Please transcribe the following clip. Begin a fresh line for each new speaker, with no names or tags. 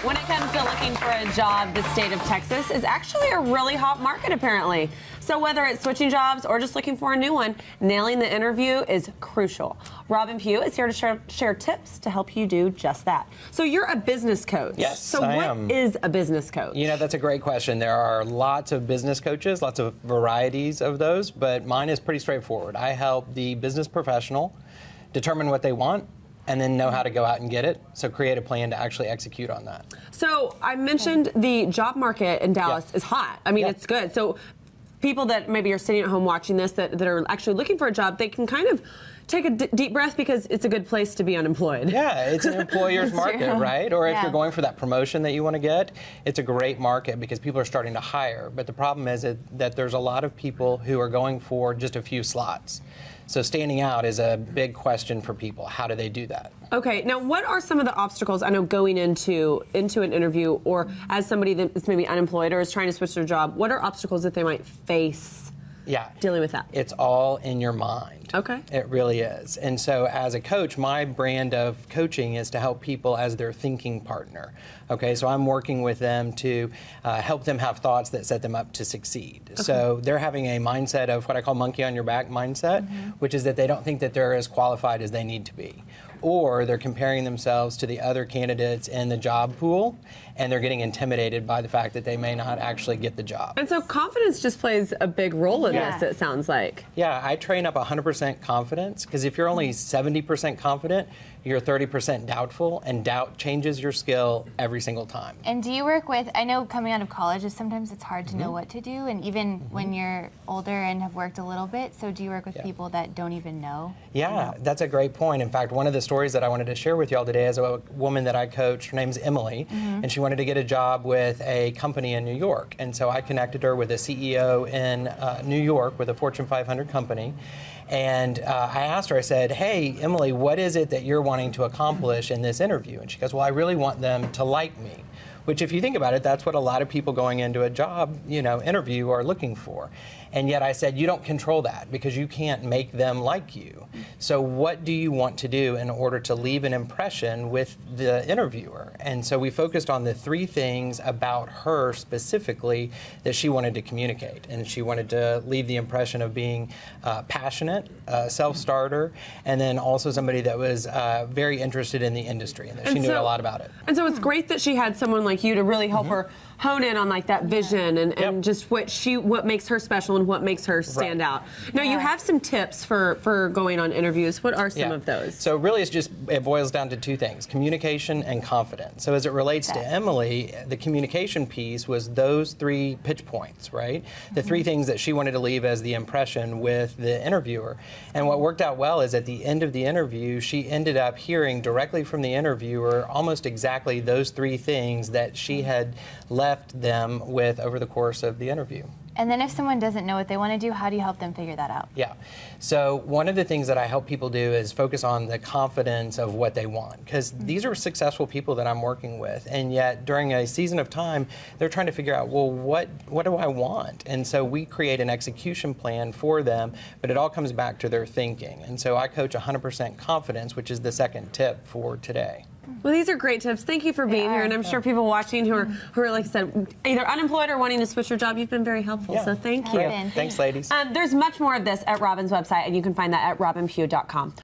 When it comes to looking for a job, the state of Texas is actually a really hot market, apparently. So whether it's switching jobs or just looking for a new one, nailing the interview is crucial. Robin Pugh is here to share tips to help you do just that. So you're a business coach.
Yes,
so
I
what
am.
is a business coach?
You know, that's a great question. There are lots of business coaches, lots of varieties of those, but mine is pretty straightforward. I help the business professional determine what they want and then know how to go out and get it. So create a plan to actually execute on that.
So I mentioned the job market in Dallas is hot. I mean, it's good. So people that maybe are sitting at home watching this that are actually looking for a job, they can kind of take a deep breath because it's a good place to be unemployed.
Yeah, it's an employer's market, right? Or if
Yeah.
you're going for that promotion that you want to get, it's a great market because people are starting to hire. But the problem is that there's a lot of people who are going for just a few slots. So standing out is a big question for people. How do they do that?
Okay, now what are some of the obstacles, I know, going into an interview or as somebody that's maybe unemployed or is trying to switch their job, what are obstacles that they might face dealing with that?
It's all in your mind.
Okay.
It really is. And so as a coach, my brand of coaching is to help people as their thinking partner. Okay, so I'm working with them to help them have thoughts that set them up to succeed. Okay. So they're having a mindset of what I call monkey on your back mindset, which is that they don't think that they're as qualified as they need to be. Or they're comparing themselves to the other candidates in the job pool, and they're getting intimidated by the fact that they may not actually get the job.
And so confidence just plays a big role in this, it sounds like.
Yeah, I train up 100% confidence, because if you're only 70% confident, you're 30% doubtful, and doubt changes your skill every single time.
And do you work with, I know coming out of college, sometimes it's hard to know what to do, and even when you're older and have worked a little bit, so do you work with people that don't even know?
Yeah, that's a great point. In fact, one of the stories that I wanted to share with y'all today is a woman that I coached. Her name's Emily, and she wanted to get a job with a company in New York. And so I connected her with a CEO in New York with a Fortune 500 company. And I asked her, I said, hey, Emily, what is it that you're wanting to accomplish in this interview? And she goes, well, I really want them to like me. Which, if you think about it, that's what a lot of people going into a job, interview are looking for. And yet I said, you don't control that because you can't make them like you. So what do you want to do in order to leave an impression with the interviewer? And so we focused on the three things about her specifically that she wanted to communicate. And she wanted to leave the impression of being passionate, self-starter, and then also somebody that was very interested in the industry and that she knew a lot about it.
And so it's great that she had someone like you to really help her hone in on like that vision and just what makes her special and what makes her stand out. Now you have some tips for going on interviews. What are some of those?
So really it boils down to two things, communication and confidence. So as it relates to Emily, the communication piece was those three pitch points, right? The three things that she wanted to leave as the impression with the interviewer. And what worked out well is at the end of the interview, she ended up hearing directly from the interviewer almost exactly those three things that she had left them with over the course of the interview.
And then if someone doesn't know what they want to do, how do you help them figure that out?
Yeah. So one of the things that I help people do is focus on the confidence of what they want, because these are successful people that I'm working with, and yet during a season of time, they're trying to figure out, well, what do I want? And so we create an execution plan for them, but it all comes back to their thinking. And so I coach 100% confidence, which is the second tip for today.
Well, these are great tips. Thank you for being here, and I'm sure people watching who are, like I said, either unemployed or wanting to switch their job, you've been very helpful, so thank you.
Robin,
Thanks, ladies.
There's much more of this at Robin's website, and you can find that at robinpugh.com.